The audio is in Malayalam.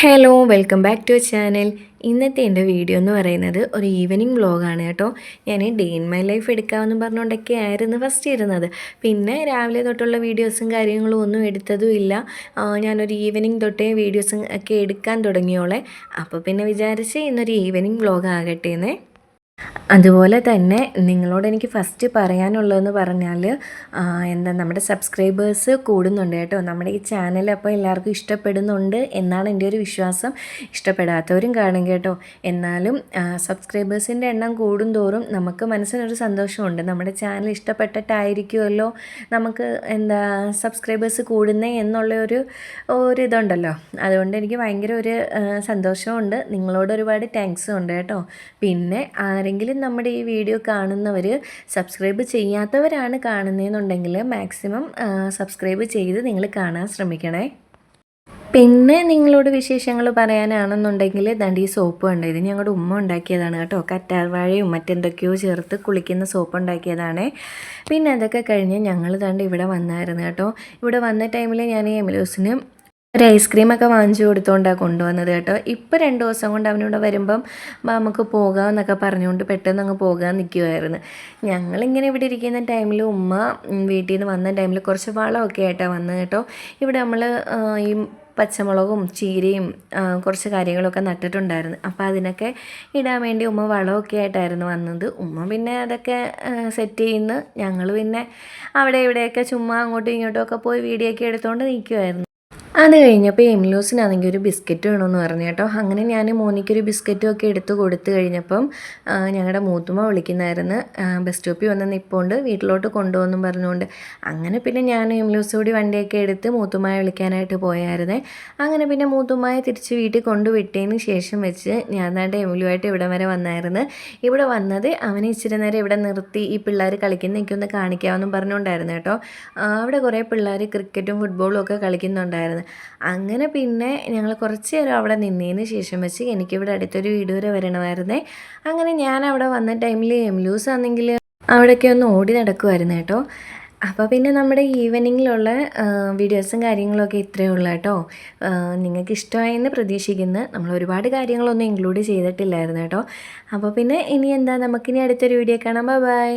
Hello welcome back to channel. ഇന്നത്തെ എൻ്റെ വീഡിയോ എന്ന് പറയുന്നത് ഒരു ഈവനിങ് വ്ളോഗാണ് കേട്ടോ. ഞാൻ ഡേ ഇൻ മൈ ലൈഫ് എടുക്കാമെന്ന് പറഞ്ഞുകൊണ്ടൊക്കെ ആയിരുന്നു ഫസ്റ്റ് ഇരുന്നത്. പിന്നെ രാവിലെ തൊട്ടുള്ള വീഡിയോസും കാര്യങ്ങളും ഒന്നും എടുത്തതും ഇല്ല. ഞാനൊരു ഈവനിങ് തൊട്ടേ വീഡിയോസും ഒക്കെ എടുക്കാൻ തുടങ്ങിയോളെ. അപ്പോൾ പിന്നെ വിചാരിച്ച് ഇന്നൊരു ഈവനിങ് വ്ളോഗ് ആകട്ടെ എന്നേ. അതുപോലെ തന്നെ നിങ്ങളോട് എനിക്ക് ഫസ്റ്റ് പറയാനുള്ളതെന്ന് പറഞ്ഞാൽ എന്താ നമ്മുടെ സബ്സ്ക്രൈബേഴ്സ് കൂടുന്നുണ്ട് കേട്ടോ. നമ്മുടെ ഈ ചാനൽ അപ്പോൾ എല്ലാവർക്കും ഇഷ്ടപ്പെടുന്നുണ്ട് എന്നാണ് എൻ്റെ ഒരു വിശ്വാസം. ഇഷ്ടപ്പെടാത്തവരും കാണും കേട്ടോ. എന്നാലും സബ്സ്ക്രൈബേഴ്സിൻ്റെ എണ്ണം കൂടുന്തോറും നമുക്ക് മനസ്സിനൊരു സന്തോഷമുണ്ട്. നമ്മുടെ ചാനൽ ഇഷ്ടപ്പെട്ടിട്ടായിരിക്കുമല്ലോ നമുക്ക് എന്താ സബ്സ്ക്രൈബേഴ്സ് കൂടുന്നേ എന്നുള്ള ഒരു ഇതുണ്ടല്ലോ. അതുകൊണ്ട് എനിക്ക് ഭയങ്കര ഒരു സന്തോഷമുണ്ട്. നിങ്ങളോട് ഒരുപാട് താങ്ക്സും ഉണ്ട് കേട്ടോ. പിന്നെ ആരെങ്കിലും നമ്മുടെ ഈ വീഡിയോ കാണുന്നവർ സബ്സ്ക്രൈബ് ചെയ്യാത്തവരാണ് കാണുന്നതെന്നുണ്ടെങ്കിൽ മാക്സിമം സബ്സ്ക്രൈബ് ചെയ്ത് നിങ്ങൾ കാണാൻ ശ്രമിക്കണേ. പിന്നെ നിങ്ങളോട് വിശേഷങ്ങൾ പറയാനാണെന്നുണ്ടെങ്കിൽ ദാണ്ട് ഈ സോപ്പ് കണ്ടോ, ഇത് ഞങ്ങളുടെ ഉമ്മ ഉണ്ടാക്കിയതാണ് കേട്ടോ. കറ്റാർവാഴയും മറ്റെന്തൊക്കെയോ ചേർത്ത് കുളിക്കുന്ന സോപ്പ് ഉണ്ടാക്കിയതാണ്. പിന്നെ അതൊക്കെ കഴിഞ്ഞ് ഞങ്ങൾ ദാണ്ട് ഇവിടെ വന്നായിരുന്നു കേട്ടോ. ഇവിടെ വന്ന ടൈമിൽ ഞാൻ എമിലോസിന് ഒരു ഐസ്ക്രീമൊക്കെ വാങ്ങിച്ചു കൊടുത്തുകൊണ്ടാണ് കൊണ്ടുവന്നത് കേട്ടോ. ഇപ്പോൾ 2 ദിവസം കൊണ്ട് അവനിവിടെ വരുമ്പം നമുക്ക് പോകാമെന്നൊക്കെ പറഞ്ഞുകൊണ്ട് പെട്ടെന്ന് അങ്ങ് പോകാൻ നിൽക്കുമായിരുന്നു. ഞങ്ങളിങ്ങനെ ഇവിടെ ഇരിക്കുന്ന ടൈമിൽ ഉമ്മ വീട്ടിൽ നിന്ന് വന്ന ടൈമിൽ കുറച്ച് വളമൊക്കെ ആയിട്ടാണ് വന്നത് കേട്ടോ. ഇവിടെ നമ്മൾ ഈ പച്ചമുളകും ചീരയും കുറച്ച് കാര്യങ്ങളൊക്കെ നട്ടിട്ടുണ്ടായിരുന്നു. അപ്പോൾ അതിനൊക്കെ ഇടാൻ വേണ്ടി ഉമ്മ വളമൊക്കെ ആയിട്ടായിരുന്നു വന്നത്. ഉമ്മ പിന്നെ അതൊക്കെ സെറ്റ് ചെയ്യുന്നു. ഞങ്ങൾ പിന്നെ അവിടെ ഇവിടെയൊക്കെ ചുമ്മാ അങ്ങോട്ടും ഇങ്ങോട്ടും ഒക്കെ പോയി വീഡിയോ ഒക്കെ എടുത്തുകൊണ്ട് നിൽക്കുമായിരുന്നു. അത് കഴിഞ്ഞപ്പോൾ എമിലോസിനാണെങ്കിൽ ഒരു ബിസ്ക്കറ്റ് വേണമെന്ന് പറഞ്ഞു കേട്ടോ. അങ്ങനെ ഞാൻ മോനിക്കൊരു ബിസ്ക്കറ്റും ഒക്കെ എടുത്ത് കൊടുത്തു കഴിഞ്ഞപ്പം ഞങ്ങളുടെ മൂത്തുമ്മ വിളിക്കുന്നായിരുന്നു. ബസ് സ്റ്റോപ്പിൽ വന്ന് നിൽപ്പുണ്ട്, വീട്ടിലോട്ട് കൊണ്ടുപോകുമെന്നും പറഞ്ഞുകൊണ്ട്. അങ്ങനെ പിന്നെ ഞാൻ എമിലോസ് കൂടി വണ്ടിയൊക്കെ എടുത്ത് മൂത്തുമ്മയെ വിളിക്കാനായിട്ട് പോയായിരുന്നേ. അങ്ങനെ പിന്നെ മൂത്തുമ്മയെ തിരിച്ച് വീട്ടിൽ കൊണ്ടുവിട്ടതിന് ശേഷം വെച്ച് ഞാൻ ദാണ്ട് എമിലുമായിട്ട് ഇവിടെ വരെ വന്നായിരുന്നു. ഇവിടെ വന്നത് അവനെ ഇച്ചിരി നേരം ഇവിടെ നിർത്തി ഈ പിള്ളേർ കളിക്കുന്നതൊക്കെ ഒന്ന് കാണിക്കാമെന്നും പറഞ്ഞുകൊണ്ടായിരുന്നു കേട്ടോ. അവിടെ കുറേ പിള്ളേർ ക്രിക്കറ്റും ഫുട്ബോളും ഒക്കെ കളിക്കുന്നുണ്ടായിരുന്നു. അങ്ങനെ പിന്നെ ഞങ്ങൾ കുറച്ച് നേരം അവിടെ നിന്നതിന് ശേഷം വെച്ച് എനിക്കിവിടെ അടുത്തൊരു വീട് വരെ വരണമായിരുന്നേ. അങ്ങനെ ഞാൻ അവിടെ വന്ന ടൈമിൽ എംലൂസ് ആണെങ്കിൽ അവിടെയൊക്കെ ഒന്ന് ഓടി നടക്കുമായിരുന്നു കേട്ടോ. അപ്പോൾ പിന്നെ നമ്മുടെ ഈവനിങ്ങിലുള്ള വീഡിയോസും കാര്യങ്ങളൊക്കെ ഇത്രയേ ഉള്ളൂ കേട്ടോ. നിങ്ങൾക്ക് ഇഷ്ടമായെന്ന് പ്രതീക്ഷിക്കുന്നു. നമ്മൾ ഒരുപാട് കാര്യങ്ങളൊന്നും ഇൻക്ലൂഡ് ചെയ്തിട്ടില്ലായിരുന്നു കേട്ടോ. അപ്പോൾ പിന്നെ ഇനി എന്താ, നമുക്കിനി അടുത്തൊരു വീഡിയോ കാണാം. ബൈ.